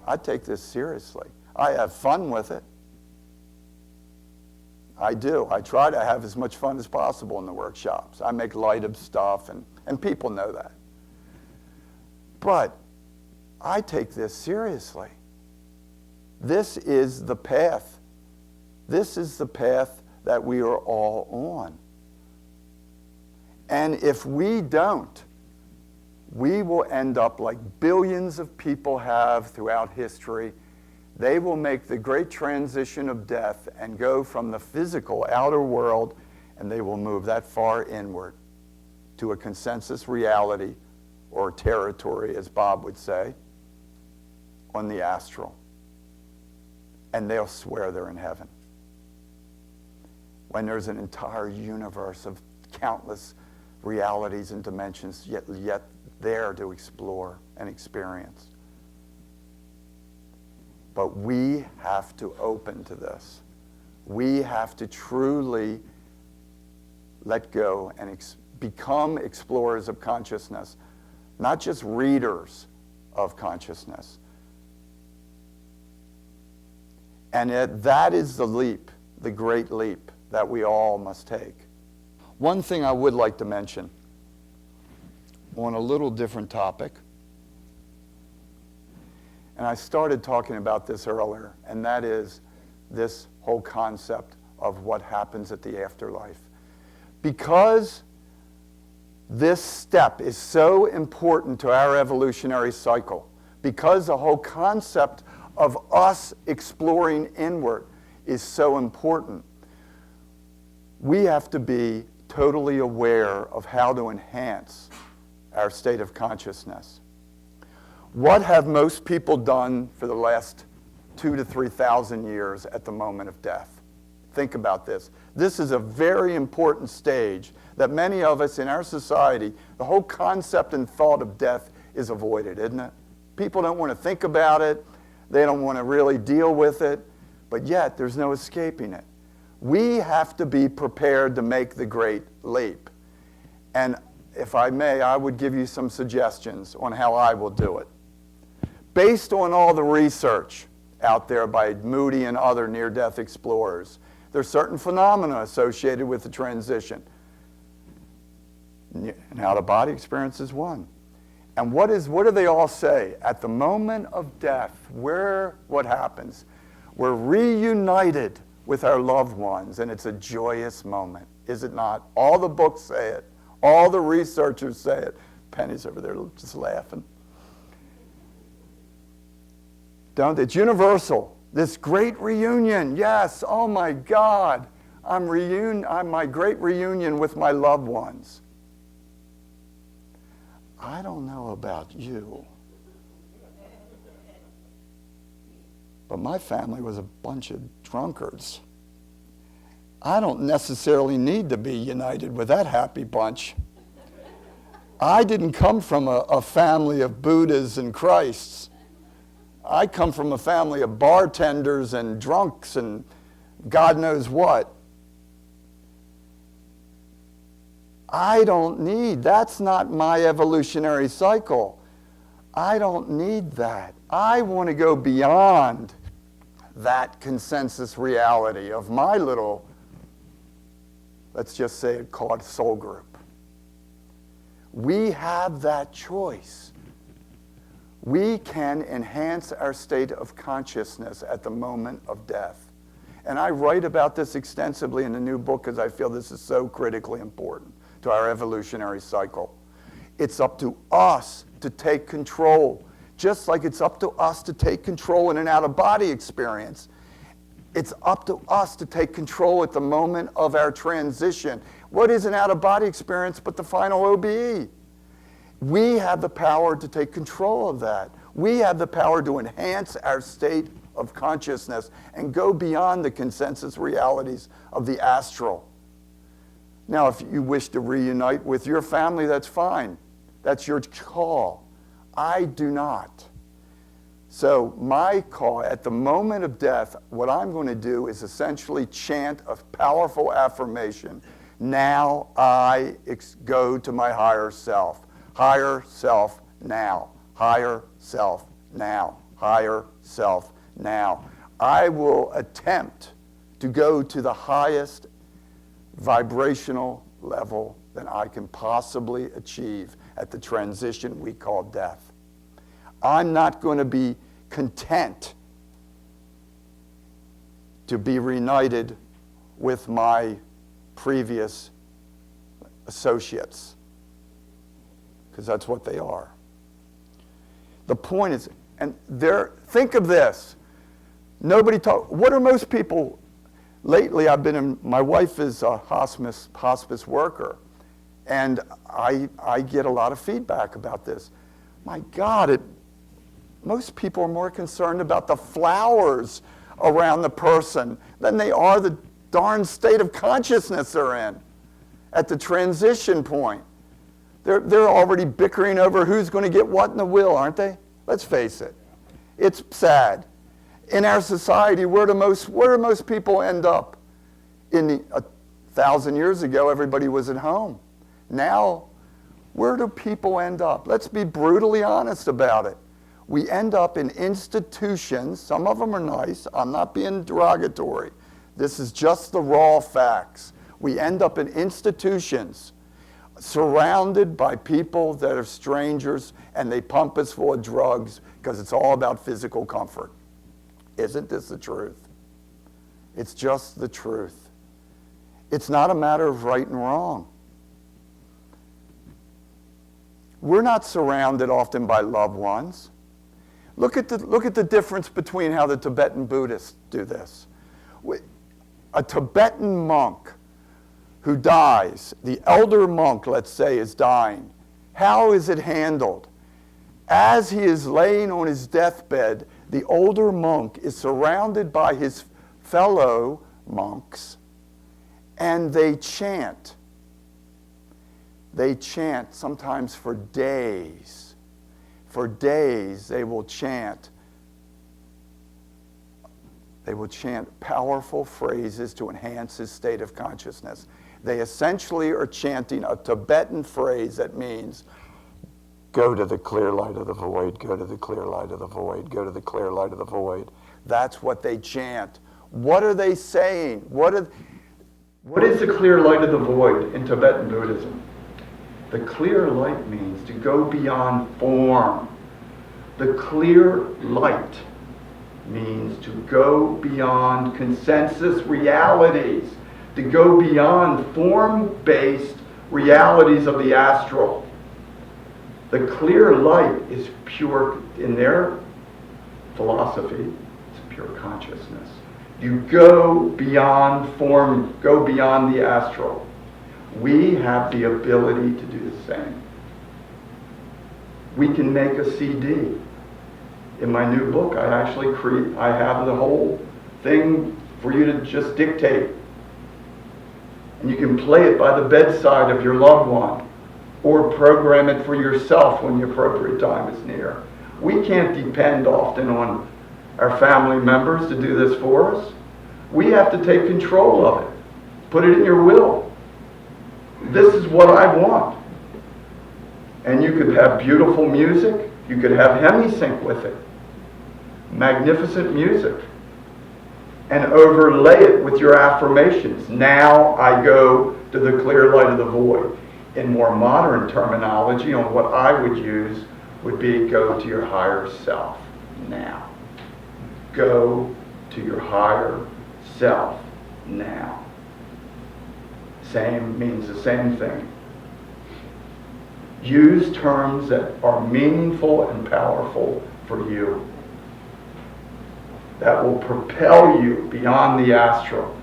I take this seriously. I have fun with it. I do. I try to have as much fun as possible in the workshops. I make light of stuff, and people know that. But I take this seriously. This is the path. This is the path that we are all on. And if we don't, we will end up like billions of people have throughout history. They will make the great transition of death and go from the physical outer world, and they will move that far inward to a consensus reality, or territory, as Bob would say, on the astral. And they'll swear they're in heaven, when there's an entire universe of countless realities and dimensions yet there to explore and experience. But we have to open to this. We have to truly let go and become explorers of consciousness, not just readers of consciousness. And that is the leap, the great leap that we all must take. One thing I would like to mention on a little different topic, and I started talking about this earlier, and that is this whole concept of what happens at the afterlife. Because this step is so important to our evolutionary cycle, because the whole concept of us exploring inward is so important, we have to be totally aware of how to enhance our state of consciousness. What have most people done for the last 2,000 to 3,000 years at the moment of death? Think about this. This is a very important stage that many of us in our society, the whole concept and thought of death is avoided, isn't it? People don't want to think about it. They don't want to really deal with it. But yet, there's no escaping it. We have to be prepared to make the great leap. And if I may, I would give you some suggestions on how I will do it. Based on all the research out there by Moody and other near-death explorers, there are certain phenomena associated with the transition. And out-of-body experience is one. And what do they all say? At the moment of death, what happens? We're reunited with our loved ones, and it's a joyous moment, is it not? All the books say it. All the researchers say it. Penny's over there just laughing. It's universal. This great reunion, yes, oh my God. I'm my great reunion with my loved ones. I don't know about you, but my family was a bunch of drunkards. I don't necessarily need to be united with that happy bunch. I didn't come from a family of Buddhas and Christs. I come from a family of bartenders and drunks and God knows what. That's not my evolutionary cycle. I don't need that. I want to go beyond that consensus reality of my little, let's just say it called soul group. We have that choice. We can enhance our state of consciousness at the moment of death. And I write about this extensively in the new book because I feel this is so critically important to our evolutionary cycle. It's up to us to take control, just like it's up to us to take control in an out-of-body experience. It's up to us to take control at the moment of our transition. What is an out-of-body experience but the final OBE? We have the power to take control of that. We have the power to enhance our state of consciousness and go beyond the consensus realities of the astral. Now, if you wish to reunite with your family, that's fine. That's your call. I do not. So my call at the moment of death, what I'm going to do is essentially chant a powerful affirmation. Now I go to my higher self. Higher self now. Higher self now. higher self now. I will attempt to go to the highest vibrational level that I can possibly achieve at the transition we call death. I'm not going to be content to be reunited with my previous associates, because that's what they are. The point is, and think of this. What are most people, lately my wife is a hospice worker, and I get a lot of feedback about this. My God, most people are more concerned about the flowers around the person than they are the darn state of consciousness they're in at the transition point. They're already bickering over who's going to get what in the will, aren't they? Let's face it. It's sad. In our society, where do most people end up? 1,000 years ago, everybody was at home. Now, where do people end up? Let's be brutally honest about it. We end up in institutions. Some of them are nice. I'm not being derogatory. This is just the raw facts. We end up in institutions surrounded by people that are strangers, and they pump us full of drugs because it's all about physical comfort. Isn't this the truth? It's just the truth. It's not a matter of right and wrong. We're not surrounded often by loved ones. Look at the difference between how the Tibetan Buddhists do this. A Tibetan monk who dies, the elder monk, let's say, is dying. How is it handled? As he is laying on his deathbed, the older monk is surrounded by his fellow monks, and they chant. They chant sometimes for days. For days, they will chant. They will chant powerful phrases to enhance his state of consciousness. They essentially are chanting a Tibetan phrase that means, go to the clear light of the void, go to the clear light of the void, go to the clear light of the void. That's what they chant. What are they saying? What is the clear light of the void in Tibetan Buddhism? The clear light means to go beyond form. The clear light means to go beyond consensus realities, to go beyond form-based realities of the astral. The clear light is pure, in their philosophy, it's pure consciousness. You go beyond form, go beyond the astral. We have the ability to do the same. We can make a CD. In my new book, I have the whole thing for you to just dictate. And you can play it by the bedside of your loved one, or program it for yourself when the appropriate time is near. We can't depend often on our family members to do this for us. We have to take control of it. Put it in your will. This is what I want. And you could have beautiful music. You could have Hemi-Sync with it. Magnificent music. And overlay it with your affirmations. Now I go to the clear light of the void. In more modern terminology, on what I would use, would be go to your higher self now. Go to your higher self now. Same means the same thing. Use terms that are meaningful and powerful for you, that will propel you beyond the astral.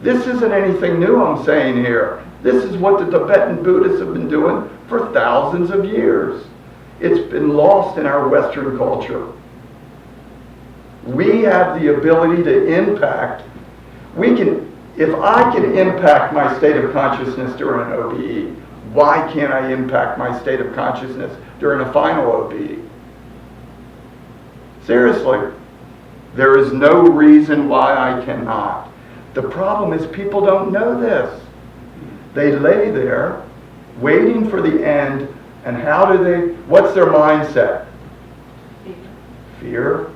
This isn't anything new I'm saying here. This is what the Tibetan Buddhists have been doing for thousands of years. It's been lost in our Western culture. We have the ability to impact. If I can impact my state of consciousness during an OBE, why can't I impact my state of consciousness during a final OBE? Seriously, there is no reason why I cannot. The problem is people don't know this. They lay there waiting for the end, and what's their mindset? fear,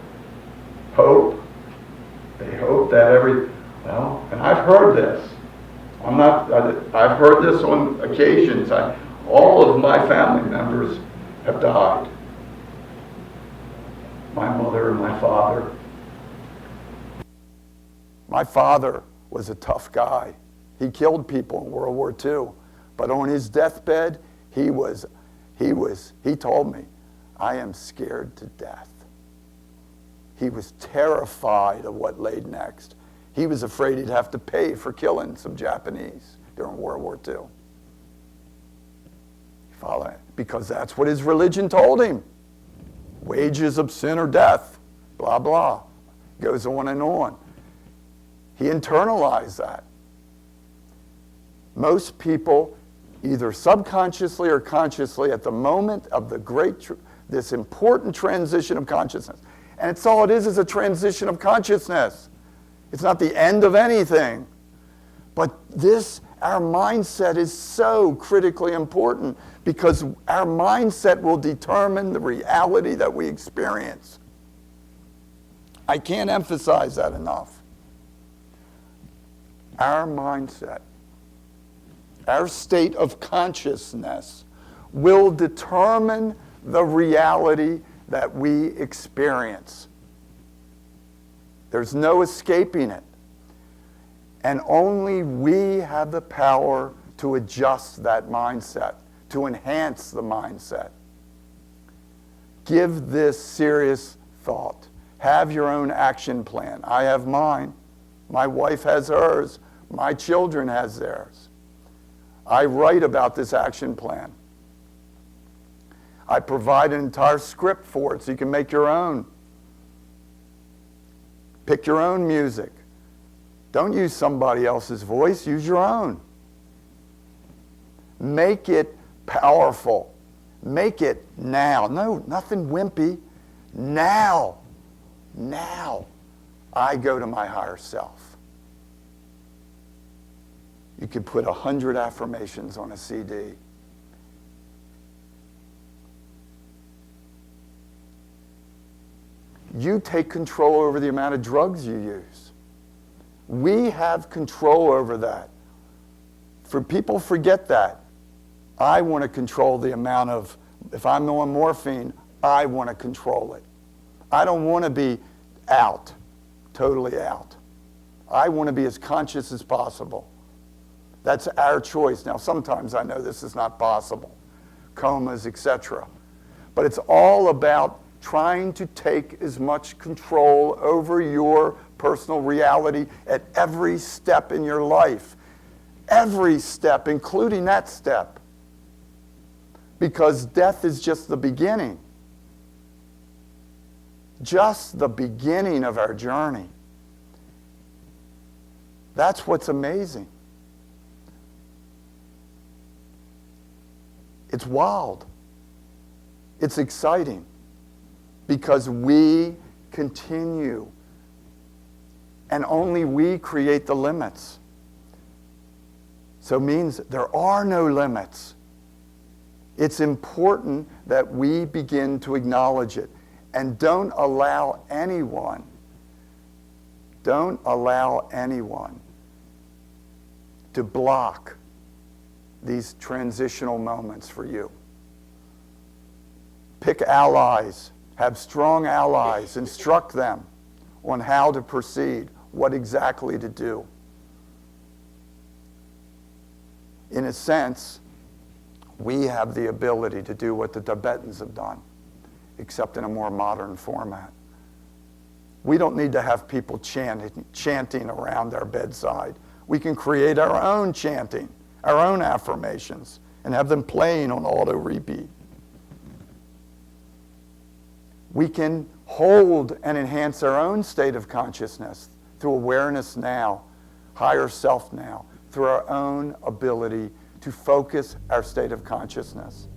hope. They hope that and I've heard this. I've heard this on occasions. All of my family members have died. My mother and my father. My father was a tough guy. He killed people in World War II. But on his deathbed, he told me, I am scared to death. He was terrified of what lay next. He was afraid he'd have to pay for killing some Japanese during World War II. Follow it? Because that's what his religion told him. Wages of sin are death, blah, blah. Goes on and on. He internalized that. Most people, either subconsciously or consciously, at the moment of this important transition of consciousness, and it's all it is a transition of consciousness. It's not the end of anything. But our mindset is so critically important because our mindset will determine the reality that we experience. I can't emphasize that enough. Our mindset, our state of consciousness will determine the reality that we experience. There's no escaping it. And only we have the power to adjust that mindset, to enhance the mindset. Give this serious thought. Have your own action plan. I have mine. My wife has hers. My children has theirs. I write about this action plan. I provide an entire script for it so you can make your own. Pick your own music. Don't use somebody else's voice, use your own. Make it powerful. Make it now. No, nothing wimpy. Now. Now I go to my higher self. You could put 100 affirmations on a CD. You take control over the amount of drugs you use. We have control over that. People forget that. I want to control the amount of, if I'm on morphine, I want to control it. I don't want to be out, totally out. I want to be as conscious as possible. That's our choice. Now, sometimes I know this is not possible, comas, etc. But it's all about trying to take as much control over your personal reality at every step in your life. Every step, including that step. Because death is just the beginning. Just the beginning of our journey. That's what's amazing. It's wild. It's exciting. Because we continue. And only we create the limits. So it means there are no limits. It's important that we begin to acknowledge it. And don't allow anyone to block these transitional moments for you. Pick allies. Have strong allies. Instruct them on how to proceed, what exactly to do. In a sense, we have the ability to do what the Tibetans have done, except in a more modern format. We don't need to have people chanting around our bedside. We can create our own chanting, our own affirmations, and have them playing on auto repeat. We can hold and enhance our own state of consciousness through awareness now, higher self now, through our own ability to focus our state of consciousness.